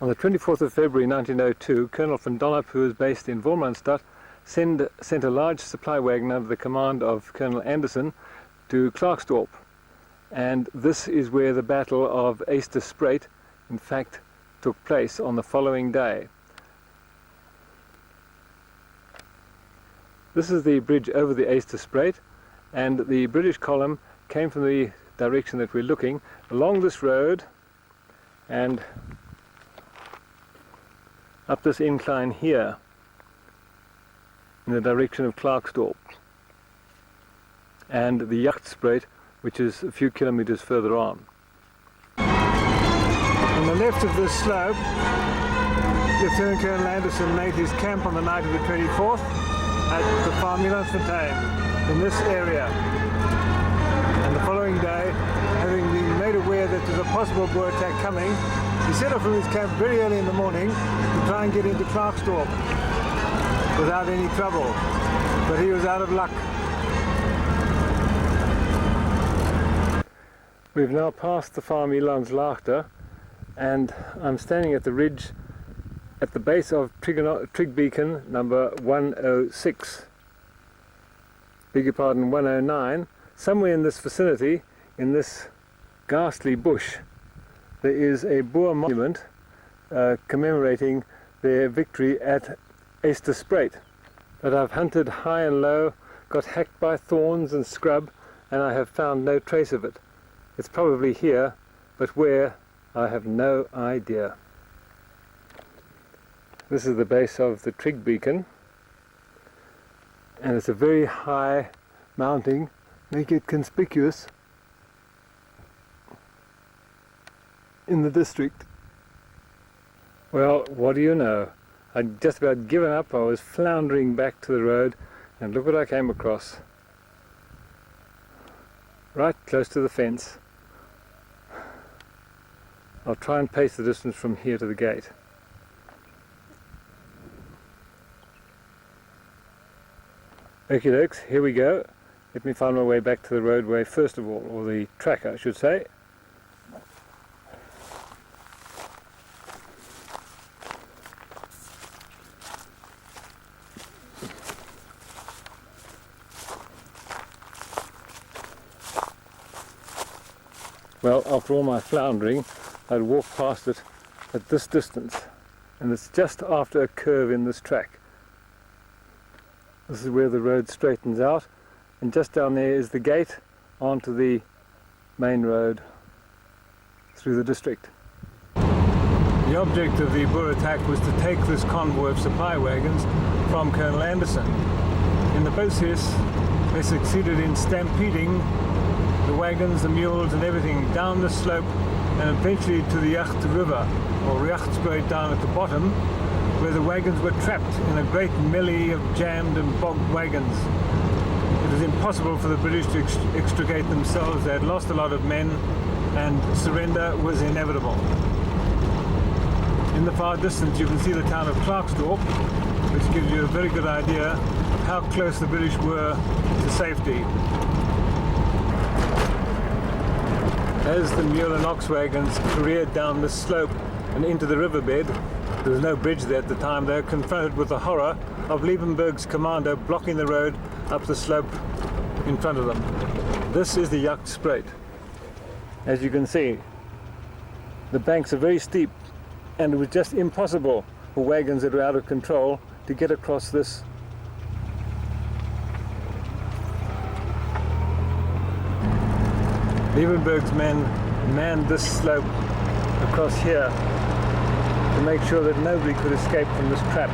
On the 24th of February 1902, Colonel van Donop, who was based in Wolmaransstad, sent a large supply wagon under the command of Colonel Anderson to Klerksdorp. And this is where the Battle of Ysterspruit, in fact, took place on the following day. This is the bridge over the Ysterspruit, and the British column came from the direction that we're looking along this road and up this incline here in the direction of Klerksdorp, and the Ysterspruit, which is a few kilometers further on. On the left of this slope, Lieutenant Colonel Anderson made his camp on the night of the 24th at the farm Ysterspruit in this area. And the following day, having been made aware that there's a possible Boer attack coming, he set off from his camp very early in the morning to try and get into Klerksdorp without any trouble, but he was out of luck. We've now passed the farm Elandslaagte, and I'm standing at the ridge at the base of Trig Beacon number 106. Beg your pardon, 109. Somewhere in this vicinity, in this ghastly bush, there is a Boer monument commemorating their victory at Ysterspruit. But I've hunted high and low, got hacked by thorns and scrub, and I have found no trace of it. It's probably here, but where, I have no idea. This is the base of the Trig Beacon, and it's a very high mounting, make it conspicuous in the district. Well, what do you know? I'd just about given up. I was floundering back to the road, and look what I came across. Right close to the fence. I'll try and pace the distance from here to the gate. Okie dokes, here we go. Let me find my way back to the roadway first of all, or the track I should say. Well, after all my floundering, I'd walk past it at this distance, and it's just after a curve in this track. This is where the road straightens out, and just down there is the gate onto the main road through the district. The object of the Boer attack was to take this convoy of supply wagons from Colonel Anderson. In the process, they succeeded in stampeding the wagons, the mules and everything down the slope and eventually to the Yacht River, or Ysterspruit down at the bottom, where the wagons were trapped in a great melee of jammed and bogged wagons. It was impossible for the British to extricate themselves. They had lost a lot of men and surrender was inevitable. In the far distance you can see the town of Klerksdorp, which gives you a very good idea of how close the British were to safety. As the mule and ox wagons careered down this slope and into the riverbed, there was no bridge there at the time, they were confronted with the horror of Liebenberg's commando blocking the road up the slope in front of them. This is the Ysterspruit. As you can see, the banks are very steep, and it was just impossible for wagons that were out of control to get across this. Liebenberg's men manned this slope across here to make sure that nobody could escape from this trap.